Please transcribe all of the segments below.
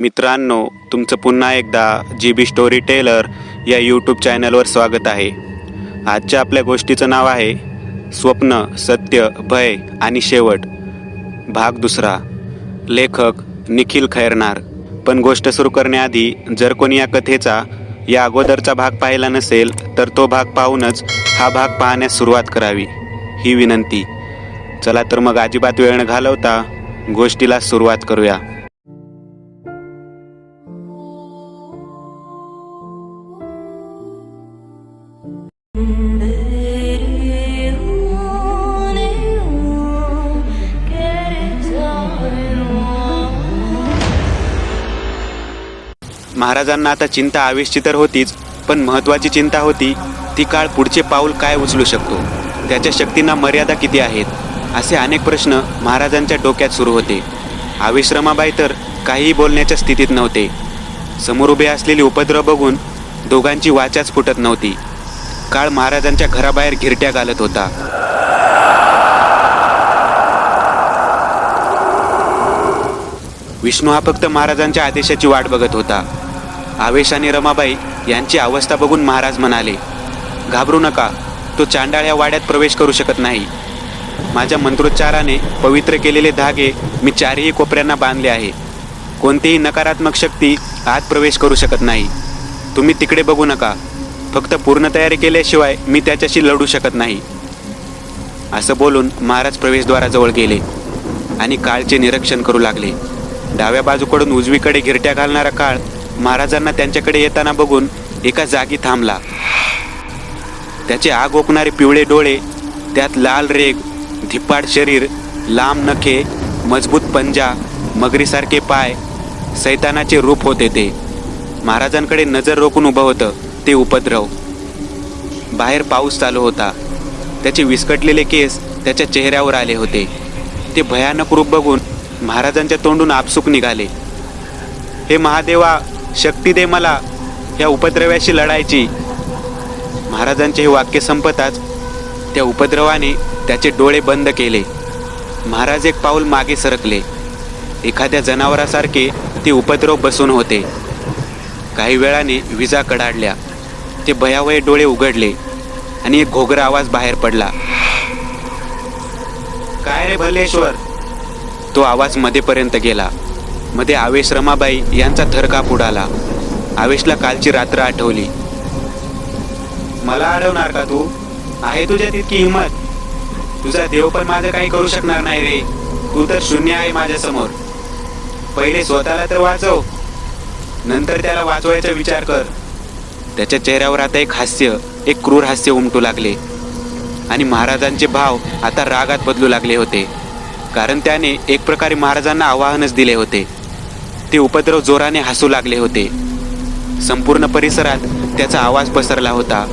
मित्रांनो, तुमचं पुन्हा एकदा GB स्टोरी टेलर या यूट्यूब चॅनलवर स्वागत आहे. आजच्या आपल्या गोष्टीचं नाव आहे स्वप्न, सत्य, भय आणि शेवट. भाग दुसरा. लेखक निखिल खैरनार. पण गोष्ट सुरू करण्याआधी जर कोणी या कथेचा या अगोदरचा भाग पाहिला नसेल तर तो भाग पाहूनच हा भाग पाहण्यास सुरुवात करावी, ही विनंती. चला तर मग अजिबात वेळ न घालवता गोष्टीला सुरुवात करूया. महाराजांना आता चिंता आवेशची तर होतीच, पण महत्त्वाची चिंता होती ती काळ पुढचे पाऊल काय उचलू शकतो, त्याच्या शक्तींना मर्यादा किती आहेत, असे अनेक प्रश्न महाराजांच्या डोक्यात सुरू होते. आवेश रमाबाई तर काहीही बोलण्याच्या स्थितीत नव्हते. समोर उभे असलेली उपद्रव बघून दोघांची वाचाच फुटत नव्हती. काळ महाराजांच्या घराबाहेर घिरट्या घालत होता. विष्णू हा फक्त महाराजांच्या आदेशाची वाट बघत होता. आवेश आणि रमाबाई यांची अवस्था बघून महाराज म्हणाले, घाबरू नका, तो चांडाळ या वाड्यात प्रवेश करू शकत नाही. माझ्या मंत्रोच्चाराने पवित्र केलेले धागे मी चारही कोपऱ्यांना बांधले आहे. कोणतीही नकारात्मक शक्ती आत प्रवेश करू शकत नाही. तुम्ही तिकडे बघू नका, फक्त पूर्ण तयारी केल्याशिवाय मी त्याच्याशी लढू शकत नाही. असं बोलून महाराज प्रवेशद्वाराजवळ गेले आणि काळचे निरीक्षण करू लागले. डाव्या बाजूकडून उजवीकडे घिरट्या घालणारा काळ महाराजांना त्यांच्याकडे येताना बघून एका जागी थांबला. त्याचे आग ओकणारे पिवळे डोळे, त्यात लाल रेग, धिप्पाड शरीर, लांब नखे, मजबूत पंजा, मगरीसारखे पाय, सैतानाचे रूप होते ते. महाराजांकडे नजर रोखून उभं होतं ते उपद्रव. बाहेर पाऊस चालू होता. त्याचे विस्कटलेले केस त्याच्या चेहऱ्यावर आले होते. ते भयानक रूप बघून महाराजांच्या तोंडून आपसूक निघाले, हे महादेवा, शक्ती दे मला या उपद्रव्याशी लढायची. महाराजांचे हे वाक्य संपताच त्या उपद्रवाने त्याचे डोळे बंद केले. महाराज एक पाऊल मागे सरकले. एखाद्या जनावरासारखे ते उपद्रव बसून होते. काही वेळाने विजा कडाडल्या. ते भयावह डोळे उघडले आणि एक घोगरा आवाज बाहेर पडला, काय रे भल्लेश्वर. तो आवाज मध्येपर्यंत गेला. मध्ये आवेश रमाबाई यांचा थरकाप उडाला. आवेशला कालची रात्र आठवली. मला अडवणार का तू? आहे तुझ्यात इतकी हिंमत? तुझा देव पण माझं काही करू शकणार नाही रे. तू तर शून्य आहे माझ्या समोर. पहिले स्वतःला तर वाचव, नंतर त्याला वाचवायचा विचार कर. त्याच्या चेहऱ्यावर आता एक हास्य, एक क्रूर हास्य उमटू लागले आणि महाराजांचे भाव आता रागात बदलू लागले होते. कारण त्याने एक प्रकारे महाराजांना आवाहनच दिले होते. ते उपद्रव जोराने हसू लागले होते. संपूर्ण परिसरात त्याचा आवाज पसरला होता.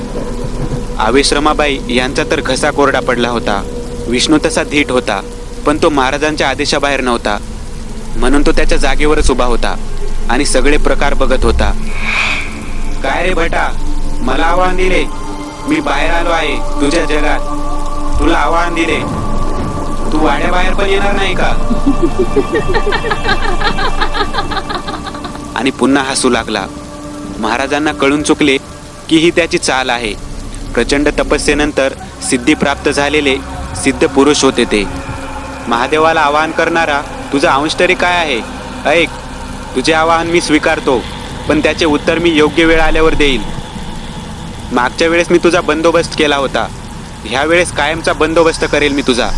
आवेश रमाबाई यांचा तर घसा कोरडा पडला होता. विष्णू तसा धीट होता, पण तो महाराजांच्या आदेशाबाहेर नव्हता. म्हणून तो त्याच्या जागेवरच उभा होता आणि सगळे प्रकार बघत होता. काय रे भटा, मला आव्हान दिले. मी बाहेर आलो आहे तुझ्या जगात. तुला आव्हान दिले. तू वाड्याबाहेर पण येणार नाही का? आणि पुन्हा हसू लागला. महाराजांना कळून चुकले की ही त्याची चाल आहे. प्रचंड तपस्येनंतर सिद्धी प्राप्त झालेले सिद्ध पुरुष होते ते. महादेवाला आवाहन करणारा तुझा अंश तरी काय आहे? ऐक, तुझे आवाहन मी स्वीकारतो, पण त्याचे उत्तर मी योग्य वेळ आल्यावर देईल. मागच्या वेळेस मी तुझा बंदोबस्त केला होता, ह्या वेळेस कायमचा बंदोबस्त करेल मी तुझा,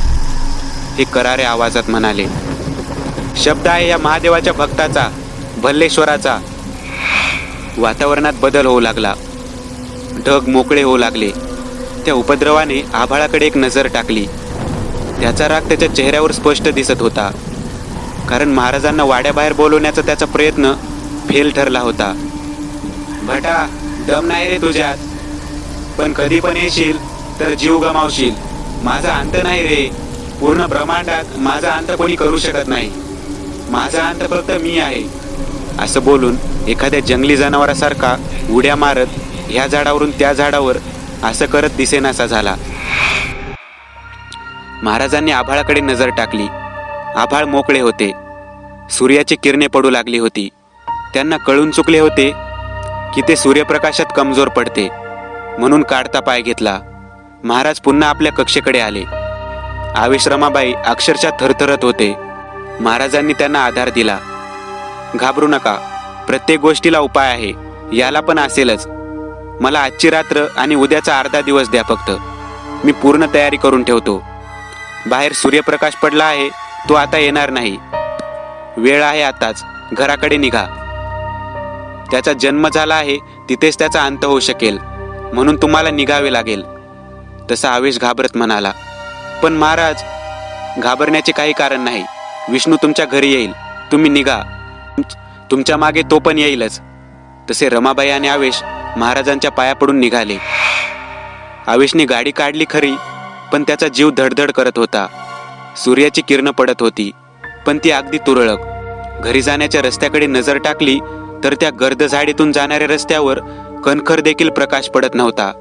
हे करारे आवाजात म्हणाले. शब्द आहे या महादेवाच्या भक्ताचा, भल्लेश्वराचा. वातावरणात बदल होऊ लागला. ढग मोकळे होऊ लागले. त्या उपद्रवाने आभाळाकडे एक नजर टाकली. त्याचा राग त्याच्या चेहऱ्यावर स्पष्ट दिसत होता. कारण महाराजांना वाड्याबाहेर बोलवण्याचा त्याचा प्रयत्न फेल ठरला होता. भटा, दम नाही रे तुझ्यात, पण कधी पण येशील तर जीव गमावशील. माझा अंत नाही रे. पूर्ण ब्रह्मांडात माझा अंत कोणी करू शकत नाही. माझा अंत फक्त मी आहे. असं बोलून एखाद्या जंगली जनावरासारखा उड्या मारत ह्या झाडावरून त्या झाडावर असं करत दिसेनासा झाला. महाराजांनी आभाळाकडे नजर टाकली. आभाळ मोकळे होते. सूर्याची किरणे पडू लागली होती. त्यांना कळून चुकले होते की ते सूर्यप्रकाशात कमजोर पडते, म्हणून काढता पाय घेतला. महाराज पुन्हा आपल्या कक्षेकडे आले. आवेश रमाबाई अक्षरशः थरथरत होते. महाराजांनी त्यांना आधार दिला. घाबरू नका, प्रत्येक गोष्टीला उपाय आहे, याला पण असेलच. मला आजची रात्र आणि उद्याचा अर्धा दिवस द्या फक्त. मी पूर्ण तयारी करून ठेवतो. बाहेर सूर्यप्रकाश पडला आहे, तो आता येणार नाही. वेळ आहे आताच, घराकडे निघा. त्याचा जन्म झाला आहे तिथेच त्याचा अंत होऊ शकेल, म्हणून तुम्हाला निघावे लागेल. तसा आवेश घाबरत म्हणाला. पण महाराज, घाबरण्याचे काही कारण नाही. विष्णू तुमच्या घरी येईल, तुम्ही निघा. तुमच्या मागे तो पण येईलच. तसे रमाबाई आणि आवेश महाराजांच्या पाया पडून निघाले. आवेशने गाडी काढली खरी, पण त्याचा जीव धडधड करत होता. सूर्याची किरणं पडत होती, पण ती अगदी तुरळक. घरी जाण्याच्या रस्त्याकडे नजर टाकली तर त्या गर्द झाडीतून जाणाऱ्या रस्त्यावर कणखर देखील प्रकाश पडत नव्हता.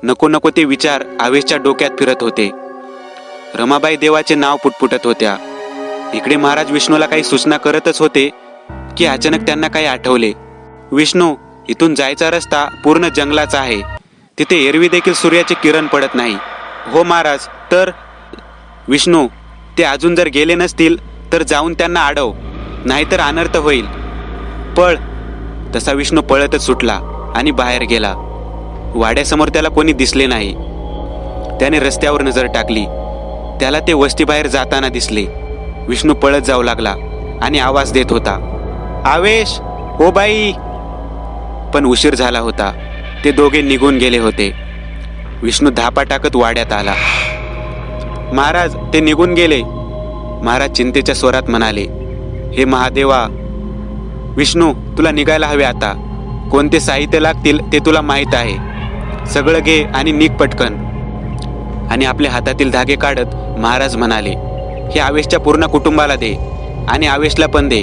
नको नको ते विचार आवेशच्या डोक्यात फिरत होते. रमाबाई देवाचे नाव पुटपुटत होत्या. इकडे महाराज विष्णूला काही सूचना करतच होते की अचानक त्यांना काही आठवले. विष्णू, इथून जायचा रस्ता पूर्ण जंगलाचा आहे. तिथे एरवी देखील सूर्याचे किरण पडत नाही. हो महाराज. तर विष्णू, ते अजून जर गेले नसतील तर जाऊन त्यांना अडव, नाहीतर अनर्थ होईल. पळ. तसा विष्णू पळतच सुटला आणि बाहेर गेला. वाड्यासमोर त्याला कोणी दिसले नाही. त्याने रस्त्यावर नजर टाकली. त्याला ते वस्तीबाहेर जाताना दिसले. विष्णू पळत जाऊ लागला आणि आवाज देत होता, आवेश, ओ बाई. पण उशीर झाला होता. ते दोघे निघून गेले होते. विष्णू धापा टाकत वाड्यात आला. महाराज, ते निघून गेले. महाराज चिंतेच्या स्वरात म्हणाले. हे महादेवा. विष्णू, तुला निघायला हवे आता. कोणते साहित्य लागतील ते तुला माहीत आहे. सगळं घे आणि निघ पटकन. आणि आपल्या हातातील धागे काढत महाराज म्हणाले, हे आवेशच्या पूर्ण कुटुंबाला दे आणि आवेशला पण दे.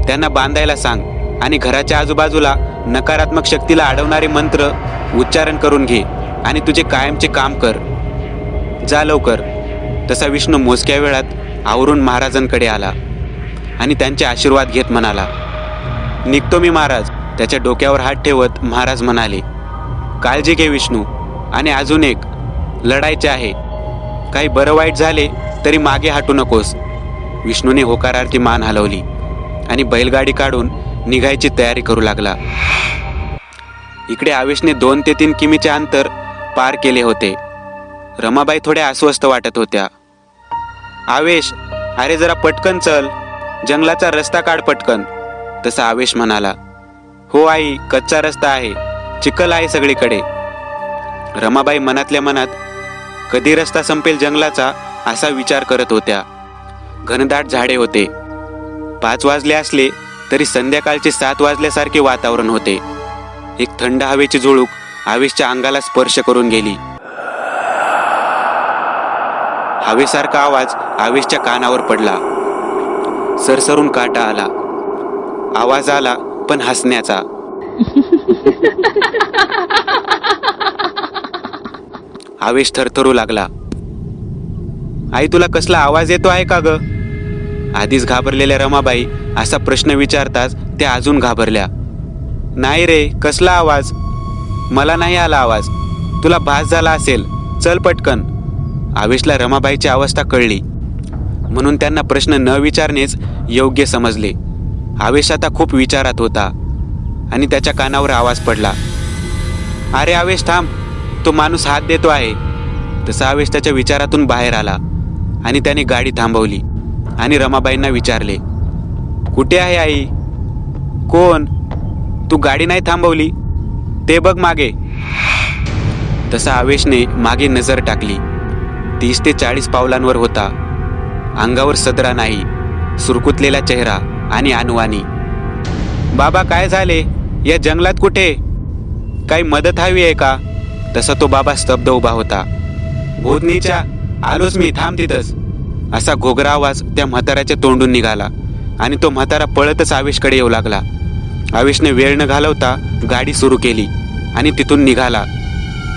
त्यांना बांधायला सांग आणि घराच्या आजूबाजूला नकारात्मक शक्तीला अडवणारे मंत्र उच्चारण करून घे आणि तुझे कायमचे काम कर. जा लवकर. तसा विष्णू मोजक्या वेळात आवरून महाराजांकडे आला आणि त्यांचे आशीर्वाद घेत म्हणाला, निघतो मी महाराज. त्याच्या डोक्यावर हात ठेवत महाराज म्हणाले, काळजी घे विष्णू. आणि अजून एक, लढायचे आहे. काही बरं वाईट झाले तरी मागे हटू नकोस. विष्णूने होकारार्थी मान हलवली आणि बैलगाडी काढून निघायची तयारी करू लागला. इकडे आवेशने 2 ते 3 किमीचे अंतर पार केले होते. रमाबाई थोड्या अस्वस्थ वाटत होत्या. आवेश, अरे जरा पटकन चल. जंगलाचा रस्ता काढ पटकन. तसा आवेश म्हणाला, हो आई, कच्चा रस्ता आहे, चिखल आहे सगळीकडे. रमाबाई मनातल्या मनात कधी रस्ता संपेल जंगलाचा असा विचार करत होत्या. घनदाट झाडे होते. 5 वाजले असले तरी संध्याकाळचे 7 वाजल्यासारखे वातावरण होते. एक थंड हवेची झुळूक आवेशच्या अंगाला स्पर्श करून गेली. हवेसारखा आवाज आवेशच्या कानावर पडला. सरसरून काटा आला. आवाज आला पण हसण्याचा. आवेश थरथरू लागला. आई, तुला कसला आवाज येतो आहे का ग? आधीच घाबरलेल्या रमाबाई असा प्रश्न विचारताच त्या अजून घाबरल्या. नाही रे, कसला आवाज? मला नाही आला आवाज. तुला भास झाला असेल. चल पटकन. आवेशला रमाबाईची अवस्था कळली, म्हणून त्यांना प्रश्न न विचारणेच योग्य समजले. आवेश आता खूप विचारात होता आणि त्याच्या कानावर आवाज पडला, अरे आवेश थांब, तो माणूस हात देतो आहे. तसा आवेश त्याच्या विचारातून बाहेर आला आणि त्याने गाडी थांबवली आणि रमाबाईंना विचारले, कुठे आहे आई? कोण? तू गाडी नाही थांबवली? ते बघ मागे. तसा आवेशने मागे नजर टाकली. 30 ते 40 पावलांवर होता. अंगावर सदरा नाही, सुरकुतलेला चेहरा आणि अनवाणी. बाबा, काय झाले? या जंगलात कुठे? काही मदत हवी आहे का? तसा तो बाबा स्तब्ध उभा होता. भूतनीच्या, आलोच मी, थांब तिथंच. असा घोगरा आवाज त्या म्हाताऱ्याच्या तोंडून निघाला आणि तो म्हातारा पळतच आवेशकडे येऊ लागला. आवेशने वेळ न घालवता गाडी सुरू केली आणि तिथून निघाला.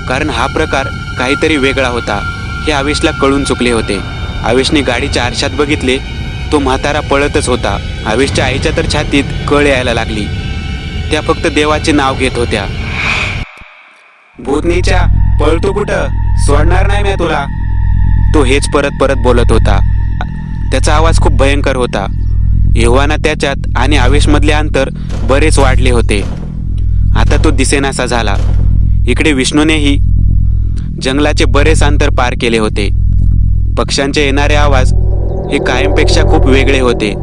कारण हा प्रकार काहीतरी वेगळा होता हे आवेशला कळून चुकले होते. आवेशने गाडीच्या आरशात बघितले. तो म्हातारा पळतच होता. आवेशच्या आईच्या तर छातीत कळ यायला लागली. त्या फक्त देवाचे नाव घेत होत्या. भूतनीच्या, पळतो कुठं? सोडणार नाही मी तुला. तो हेच परत परत बोलत होता. त्याचा आवाज खूप भयंकर होता. एव्हाना त्याच्यात आणि आवेशमधले अंतर बरेच वाढले होते. आता तो दिसेनासा झाला. इकडे विष्णूनेही जंगलाचे बरेच अंतर पार केले होते. पक्ष्यांचे येणारे आवाज हे कायमपेक्षा खूप वेगळे होते.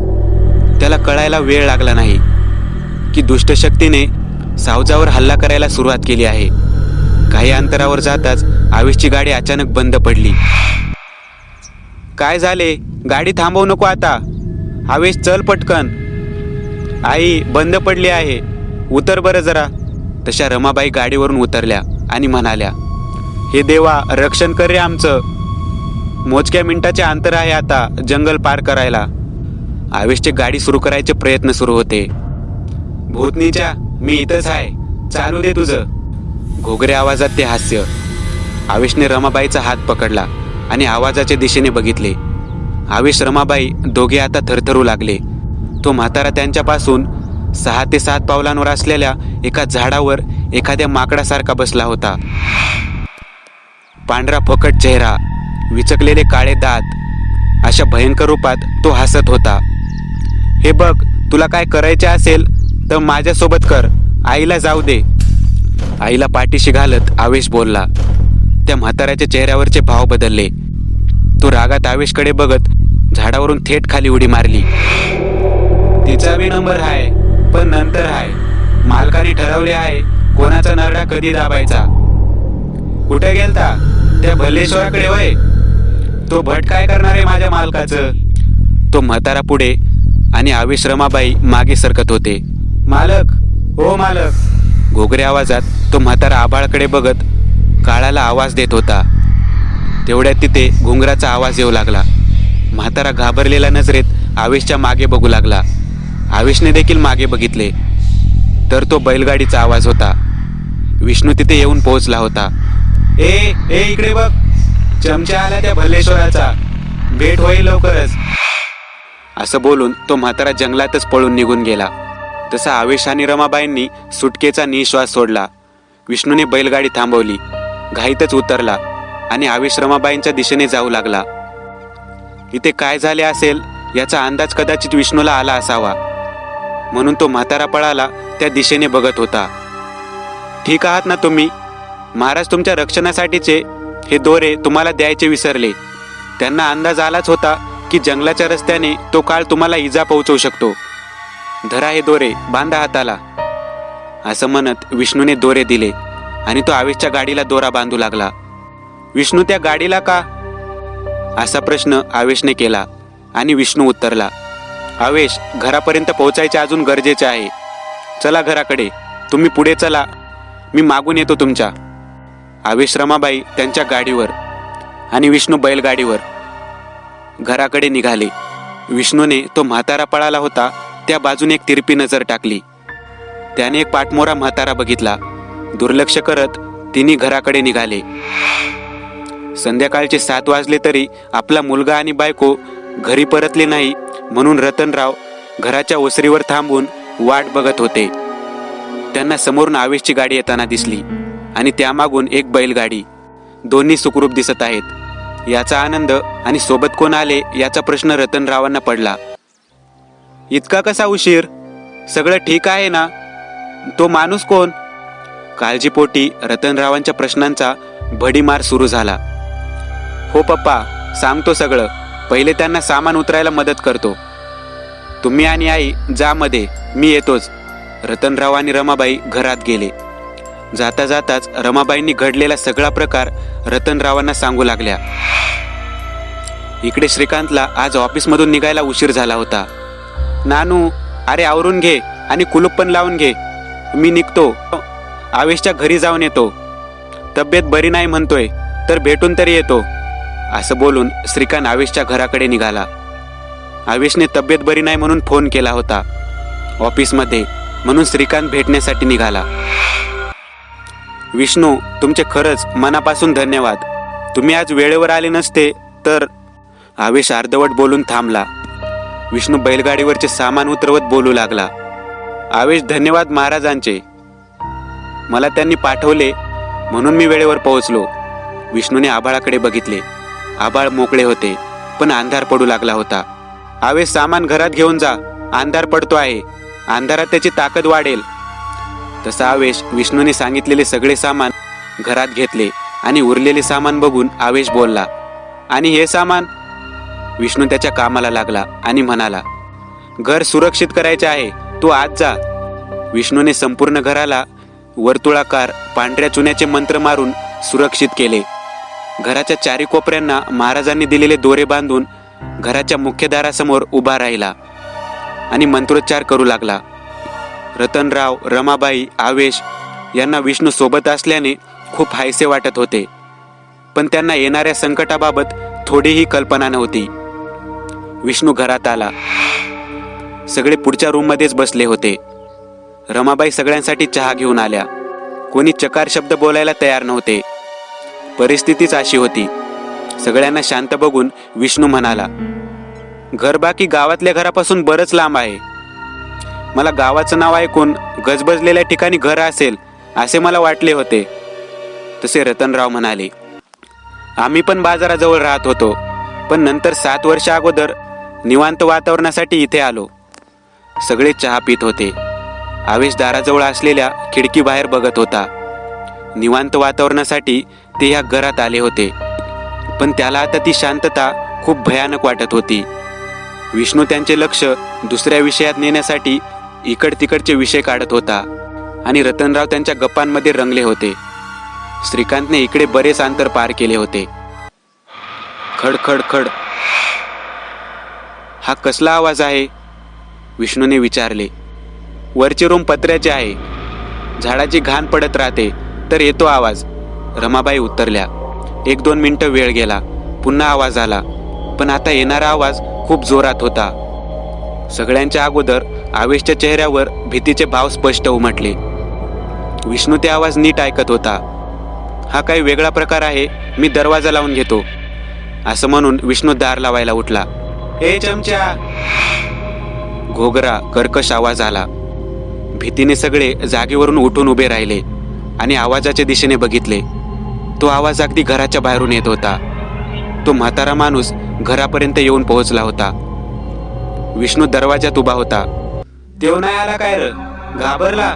त्याला कळायला वेळ लागला नाही की दुष्टशक्तीने सावजावर हल्ला करायला सुरुवात केली आहे. काही अंतरावर जाताच आवेशची गाडी अचानक बंद पडली. काय झाले? गाडी थांबवू नको आता. आवेश, चल पटकन. आई, बंद पडली आहे, उतर बरं जरा. तशा रमाबाई गाडीवरून उतरल्या आणि म्हणाल्या, हे देवा, रक्षण कर रे आमचं. मोजक्या मिनिटाचे अंतर आहे आता जंगल पार करायला. आवेशचे गाडी सुरू करायचे प्रयत्न सुरू होते. भूतनीच्या, मी इथंच आहे, चालू दे तुझं. घोगऱ्या आवाजात ते हास्य. आवेशने रमाबाईचा हात पकडला आणि आवाजाच्या दिशेने बघितले. आवेश, रमाबाई दोघे आता थरथरू लागले. तो म्हातारा त्यांच्यापासून 6 ते 7 पावलांवर असलेल्या एका झाडावर एखाद्या माकडासारखा बसला होता. पांढरा फकट चेहरा, विचकलेले काळे दात, अशा भयंकर रूपात तो हसत होता. हे बघ, तुला काय करायचे असेल तर माझ्यासोबत कर, आईला जाऊ दे. आईला पाठीशी घालत आवेश बोलला. त्या म्हाताऱ्याच्या चेहऱ्यावरचे भाव बदलले. तो रागात आवेशकडे बघत झाडावरून थेट खाली उडी मारली. तिचा बी नंबर आहे, पण नंतर आहे. मालकाने ठरवले आहे कोणाचा नरडा कधी दाबायचा. कुठे गेलता? त्या भल्लेश्वराकडे होय? तो भट काय करणार आहे माझ्या मालकाचं? तो म्हातारा पुढे आणि आवेश, रमाबाई मागे सरकत होते. मालक, हो मालक. घोगऱ्या आवाजात तो म्हातारा आभाळाकडे बघत काळाला आवाज देत होता. तेवढ्यात तिथे घुंगराचा आवाज येऊ लागला. म्हातारा घाबरलेल्या नजरेत आवेशच्या मागे बघू लागला. आवेशने देखील मागे बघितले तर तो बैलगाडीचा आवाज होता. विष्णू तिथे येऊन पोहोचला होता. ए इकडे बघ, चमचा आला त्या भल्लेश्वराचा, भेट होईल लवकरच. असं बोलून तो म्हातारा जंगलातच पळून निघून गेला. तसा आवेश आणि रमाबाईंनी सुटकेचा निश्वास सोडला. विष्णूने बैलगाडी थांबवली, घाईतच उतरला आणि आवेश रमाबाईंच्या दिशेने जाऊ लागला. इथे काय झाले असेल याचा अंदाज कदाचित विष्णूला आला असावा, म्हणून तो म्हातारा पळाला त्या दिशेने बघत होता. ठीक आहात ना तुम्ही? महाराज तुमच्या रक्षणासाठीचे हे दोरे तुम्हाला द्यायचे विसरले. त्यांना अंदाज आलाच होता की जंगलाच्या रस्त्याने तो काळ तुम्हाला इजा पोहोचवू शकतो. धरा हे दोरे, बांधा हाताला. असं म्हणत विष्णूने दोरे दिले आणि तो आवेशच्या गाडीला दोरा बांधू लागला. विष्णू, त्या गाडीला का? असा प्रश्न आवेशने केला आणि विष्णू उत्तरला, आवेश, घरापर्यंत पोहोचायचे अजून गरजेचे आहे. चला घराकडे, तुम्ही पुढे चला, मी मागून येतो तुमच्या. आवेश, रमाबाई त्यांच्या गाडीवर आणि विष्णू बैलगाडीवर घराकडे निघाले. विष्णूने तो म्हातारा पळाला होता त्या बाजूने एक तिरपी नजर टाकली. त्याने एक पाठमोरा म्हातारा बघितला. दुर्लक्ष करत तिन्ही घराकडे निघाले. संध्याकाळचे 7 वाजले तरी आपला मुलगा आणि बायको घरी परतले नाही, म्हणून रतनराव घराच्या ओसरीवर थांबून वाट बघत होते. त्यांना समोरून आवेशची गाडी येताना दिसली आणि त्यामागून एक बैलगाडी. दोन्ही सुखरूप दिसत आहेत याचा आनंद आणि सोबत कोण आले याचा प्रश्न रतनरावांना पडला. इतका कसा उशीर? सगळं ठीक आहे ना? तो माणूस कोण? काळजीपोटी रतनरावांच्या प्रश्नांचा भडीमार सुरू झाला. हो पप्पा, सांगतो सगळं. पहिले त्यांना सामान उतरायला मदत करतो. तुम्ही आणि आई जा मध्ये, मी येतोच. रतनराव आणि रमाबाई घरात गेले. जाता जाताच रमाबाईंनी घडलेला सगळा प्रकार रतनरावांना सांगू लागल्या. इकडे श्रीकांतला आज ऑफिसमधून निघायला उशीर झाला होता. नानू, अरे आवरून घे आणि कुलूप पण लावून घे, मी निघतो. आवेशच्या घरी जाऊन येतो. तब्येत बरी नाही म्हणतोय, तर भेटून तरी येतो. असं बोलून श्रीकांत आवेशच्या घराकडे निघाला. आवेशने तब्येत बरी नाही म्हणून फोन केला होता ऑफिसमध्ये, म्हणून श्रीकांत भेटण्यासाठी निघाला. विष्णू, तुमचे खरंच मनापासून धन्यवाद. तुम्ही आज वेळेवर आले नसते तर. आवेश अर्धवट बोलून थांबला. विष्णू बैलगाडीवरचे सामान उतरवत बोलू लागला. आवेश, धन्यवाद महाराजांचे. मला त्यांनी पाठवले म्हणून मी वेळेवर पोहोचलो. विष्णूने आभाळाकडे बघितले. आभाळ मोकळे होते, पण अंधार पडू लागला होता. आवेश, सामान घरात घेऊन जा, अंधार पडतो आहे. अंधारात त्याची ताकद वाढेल. तसा आवेश विष्णूने सांगितलेले सगळे सामान घरात घेतले आणि उरलेले सामान बघून आवेश बोलला, आणि हे सामान? विष्णू त्याच्या कामाला लागला आणि म्हणाला, घर सुरक्षित करायचे आहे, तू आज जा. विष्णूने संपूर्ण घराला वर्तुळाकार पांढऱ्या चुन्याचे मंत्र मारून सुरक्षित केले. घराच्या चारी कोपऱ्यांना महाराजांनी दिलेले दोरे बांधून घराच्या मुख्य दारासमोर उभा राहिला आणि मंत्रोच्चार करू लागला. रतनराव, रमाबाई, आवेश यांना विष्णू सोबत असल्याने खूप हायसे वाटत होते, पण त्यांना येणाऱ्या संकटाबाबत थोडीही कल्पना नव्हती. विष्णू घरात आला. सगळे पुढच्या रूममध्येच बसले होते. रमाबाई सगळ्यांसाठी चहा घेऊन आल्या. कोणी चकार शब्द बोलायला तयार नव्हते. परिस्थितीच अशी होती. सगळ्यांना शांत बघून विष्णू म्हणाला, घर बाकी गावातल्या घरापासून बरंच लांब आहे. मला गावाचं नाव ऐकून गजबजलेल्या ठिकाणी घर असेल असे मला वाटले होते. तसे रतनराव म्हणाले, आम्ही पण बाजाराजवळ राहत होतो, पण नंतर 7 वर्ष अगोदर निवांत वातावरणासाठी इथे आलो. सगळे चहा पित होते. आवेश दाराजवळ असलेल्या खिडकीबाहेर बघत होता. निवांत वातावरणासाठी ते या घरात आले होते, पण त्याला आता ती शांतता खूप भयानक वाटत होती. विष्णू त्यांचे लक्ष दुसऱ्या विषयात नेण्यासाठी इकड तिकडचे विषय काढत होता आणि रतनराव त्यांच्या गप्पांमध्ये रंगले होते. श्रीकांतने इकडे बरेच अंतर पार केले होते. खड खड खड. हा कसला आवाज आहे? विष्णूने विचारले. वरचे रूम पत्र्याचे आहे, झाडाची घाण पडत राहते तर येतो आवाज, रमाबाई उत्तरल्या. 1-2 मिनिटं वेळ गेला. पुन्हा आवाज आला, पण आता येणारा आवाज खूप जोरात होता. सगळ्यांच्या अगोदर आवेशच्या चेहऱ्यावर भीतीचे भाव स्पष्ट उमटले. विष्णू ते आवाज नीट ऐकत होता. हा काही वेगळा प्रकार आहे, मी दरवाजा लावून घेतो, असं म्हणून विष्णू दार लावायला उठला. हे चमच्या. घोगरा कर्कश आवाज आला. भीतीने सगळे जागेवरून उठून उभे राहिले आणि आवाजाच्या दिशेने बघितले. तो आवाज अगदी घराच्या बाहेरून येत होता. तो म्हातारा माणूस घरापर्यंत येऊन पोहोचला होता. विष्णू दरवाजात उभा होता. तेव नाही आला काय र? घाबरला?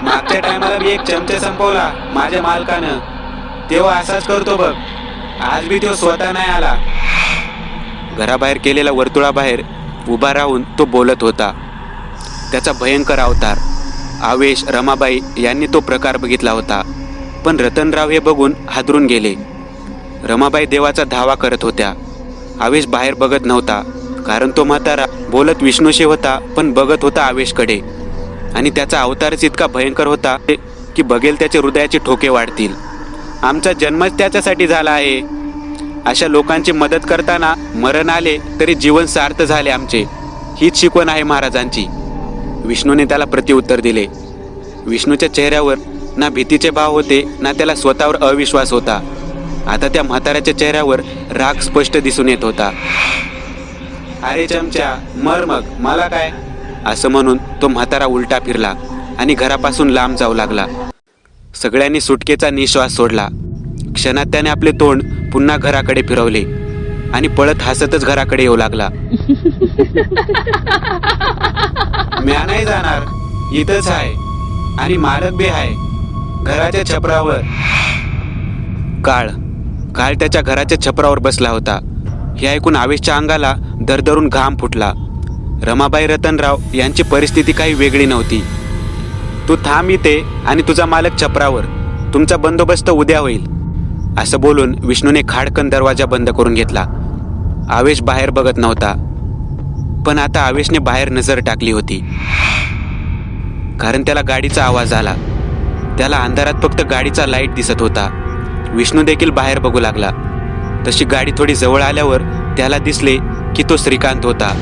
मागच्या टायमाला मी 1 चमचा संपवला माझ्या मालकानं. तेव्हा असाच करतो बघ. आज बी तो स्वतः नाही आला. घराबाहेर केलेल्या वर्तुळाबाहेर उभा राहून तो बोलत होता. त्याचा भयंकर अवतार. आवेश, रमाबाई यांनी तो प्रकार बघितला होता, पण रतनराव हे बघून हादरून गेले. रमाबाई देवाचा धावा करत होत्या. आवेश बाहेर बघत नव्हता, कारण तो म्हातारा बोलत विष्णूशी होता, पण बघत होता आवेशकडे. आणि त्याचा अवतारच इतका भयंकर होता की बघेल त्याचे हृदयाचे ठोके वाढतील. आमचा जन्मच त्याच्यासाठी झाला आहे. अशा लोकांची मदत करताना मरण आले तरी जीवन सार्थ झाले आमचे. हीच शिकवण आहे महाराजांची. विष्णूने त्याला प्रत्युत्तर दिले. विष्णूच्या चेहऱ्यावर ना भीतीचे भाव होते, ना त्याला स्वतःवर अविश्वास होता. आता त्या म्हाताऱ्याच्या चेहऱ्यावर राग स्पष्ट दिसून येत होता. अरे चमच्या, मर मग, मला काय? असं म्हणून तो म्हातारा उलटा फिरला आणि घरापासून लांब जाऊ लागला. सगळ्यांनी सुटकेचा निश्वास सोडला. क्षणात त्याने आपले तोंड पुन्हा घराकडे फिरवले आणि पळत हसतच घराकडे येऊ लागला. म्या नाही जाणार, इथंच आहे आणि मालक बी आहे घराच्या छपरावर. काळ काळ त्याच्या घराच्या छपरावर बसला होता. हे ऐकून आवेशच्या अंगाला दरदरून घाम फुटला. रमाबाई, रतनराव यांची परिस्थिती काही वेगळी नव्हती. तू थांब इथे आणि तुझा मालक छपरावर, तुमचा बंदोबस्त उद्या होईल, असं बोलून विष्णूने खाडकन दरवाजा बंद करून घेतला. आवेश बाहेर बघत नव्हता, पण आता आवेशने बाहेर नजर टाकली होती, कारण त्याला गाडीचा आवाज आला. त्याला अंधारात फक्त गाडीचा लाईट दिसत होता. विष्णू देखील बाहेर बघू लागला. तशी गाडी थोडी जवळ आल्यावर त्याला दिसले की तो श्रीकांत होता.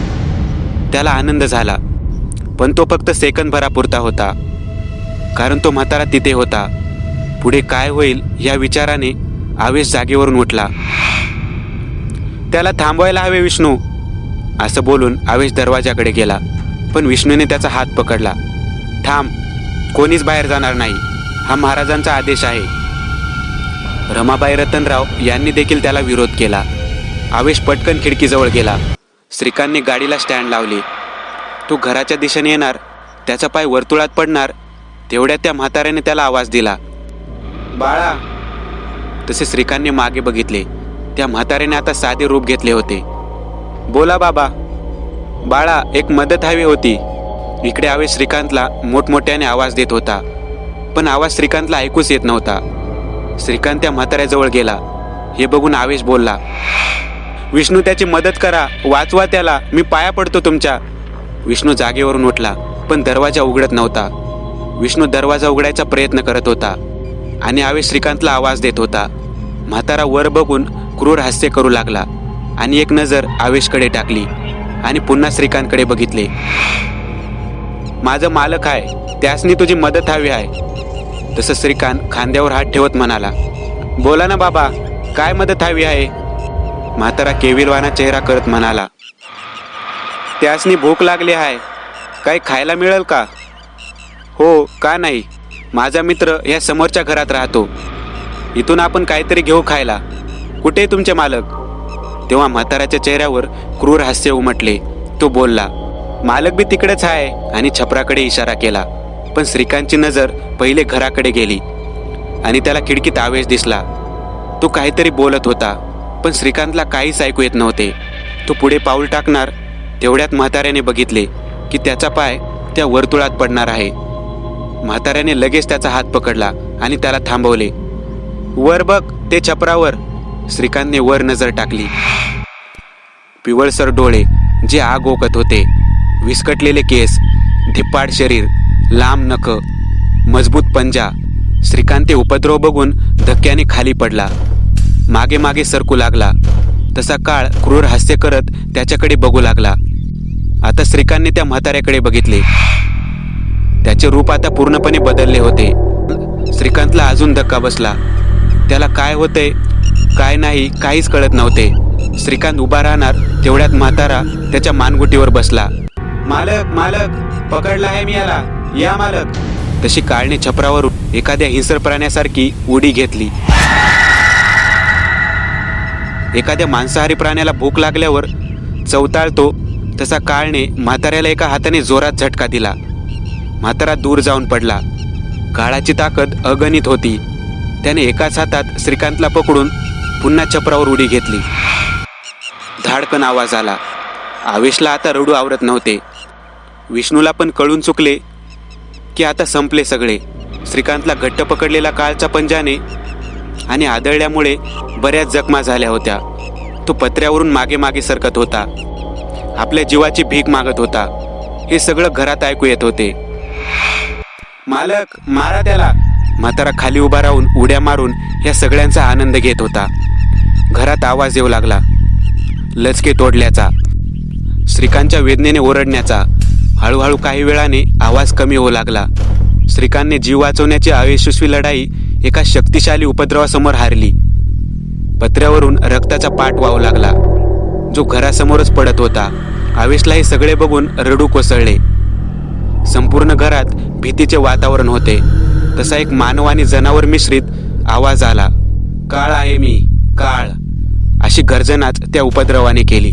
त्याला आनंद झाला, पण तो फक्त सेकंदभरापुरता होता, कारण तो म्हातारा तिथे होता. पुढे काय होईल या विचाराने आवेश जागेवरून उठला. त्याला थांबवायला हवे विष्णू, असं बोलून आवेश दरवाजाकडे गेला. पण विष्णूने त्याचा हात पकडला. थांब, कोणीच बाहेर जाणार नाही, हा महाराजांचा आदेश आहे. रमाबाई रतनराव यांनी देखील त्याला विरोध केला. आवेश पटकन खिडकीजवळ गेला. श्रीकांतने गाडीला स्टँड लावली. तो घराच्या दिशेने येणार, त्याचा पाय वर्तुळात पडणार तेवढ्यात त्या म्हाताऱ्याने त्याला आवाज दिला, बाळा. तसे श्रीकांतने मागे बघितले. त्या म्हाताऱ्याने आता साधे रूप घेतले होते. बोला बाबा. बाळा, एक मदत हवी होती. इकडे आवेश श्रीकांतला मोठमोठ्याने आवाज देत होता, पण आवाज श्रीकांतला ऐकूच येत नव्हता. श्रीकांत त्या म्हाताऱ्याजवळ गेला. हे बघून आवेश बोलला, विष्णू, त्याची मदत करा, वाचवा त्याला, मी पाया पडतो तुमच्या. विष्णू जागेवरून उठला, पण दरवाजा उघडत नव्हता. विष्णू दरवाजा उघडायचा प्रयत्न करत होता आणि आवेश श्रीकांतला आवाज देत होता. म्हातारा वर बघून क्रूर हास्य करू लागला आणि एक नजर आवेशकडे टाकली आणि पुन्हा श्रीकांतकडे बघितले. माझं मालक आहे, त्यासनी तुझी मदत हवी आहे. तसं श्रीकांत खांद्यावर हात ठेवत म्हणाला, बोला ना बाबा, काय मदत हवी आहे. म्हातारा केविलवाना चेहरा करत म्हणाला, त्यासनी भूक लागली आहे, काही खायला मिळेल का. हो, का नाही, माझा मित्र या समोरच्या घरात राहतो, इथून आपण काहीतरी घेऊ खायला. कुठे तुमचे मालक. तेव्हा म्हाताऱ्याच्या चेहऱ्यावर क्रूर हास्य उमटले. तो बोलला, मालक बी तिकडेच आहे, आणि छपराकडे इशारा केला. पण श्रीकांतची नजर पहिले घराकडे गेली आणि त्याला खिडकीत आवेश दिसला. तो काहीतरी बोलत होता, पण श्रीकांतला काहीच ऐकू येत नव्हते. तो पुढे पाऊल टाकणार तेवढ्यात म्हाताऱ्याने बघितले की त्याचा पाय त्या वर्तुळात पडणार आहे. म्हाताऱ्याने लगेच त्याचा हात पकडला आणि त्याला थांबवले. वर बघ, ते छपरावर. श्रीकांतने वर नजर टाकली. पिवळसर डोळे जे आग ओकत होते, विस्कटलेले केस, धिप्पाड शरीर, लांब नख, मजबूत पंजा. श्रीकांत ते उपद्रव बघून धक्क्याने खाली पडला. मागे मागे सरकू लागला. तसा काळ क्रूर हास्य करत त्याच्याकडे बघू लागला. आता श्रीकांतने त्या म्हाताऱ्याकडे बघितले. त्याचे रूप आता पूर्णपणे बदलले होते. श्रीकांतला अजून धक्का बसला. त्याला काय होतंय काय नाही काहीच कळत नव्हते. श्रीकांत उभा राहणार तेवढ्यात म्हातारा त्याच्या मानगुटीवर बसला. मालक, मालक, पकडला आहे मी याला, या मालक. तशी काळने छपरावर एखाद्या हिंस्र प्राण्यासारखी उडी घेतली. एखाद्या मांसाहारी प्राण्याला भूक लागल्यावर चवताळतो तसा काळने म्हाताऱ्याला एका हाताने जोरात झटका दिला. म्हातारा दूर जाऊन पडला. काळाची ताकद अगणित होती. त्याने एकाच हातात श्रीकांतला पकडून पुन्हा छपरावर उडी घेतली. धाडकन आवाज आला. आवेशला आता रडू आवरत नव्हते. विष्णूला पण कळून चुकले की आता संपले सगळे. श्रीकांतला घट्ट पकडलेला काळच्या पंजाने आणि आदळल्यामुळे बऱ्याच जखमा झाल्या होत्या. तो पत्र्यावरून मागे मागे सरकत होता. आपल्या जीवाची भीक मागत होता. हे सगळं घरात ऐकू येत होते. मालक, मारा त्याला. म्हातारा खाली उभा राहून उड्या मारून या सगळ्यांचा आनंद घेत होता. घरात आवाज येऊ लागला, लचके तोडल्याचा, श्रीकांतच्या वेदनेने ओरडण्याचा. हळूहळू काही वेळाने आवाज कमी होऊ लागला. श्रीकांतने जीव वाचवण्याची अयशस्वी लढाई एका शक्तिशाली उपद्रवासमोर हारली. पत्र्यावरून रक्ताचा पाट वाहू लागला, जो घरासमोरच पडत होता. आवेशला हे सगळे बघून रडू कोसळले. संपूर्ण घरात भीतीचे वातावरण होते. तसा एक मानव आणि जनावर मिश्रित आवाज आला. काळ आहे मी, काळ. अशी गर्जनाच त्या उपद्रवाने केली.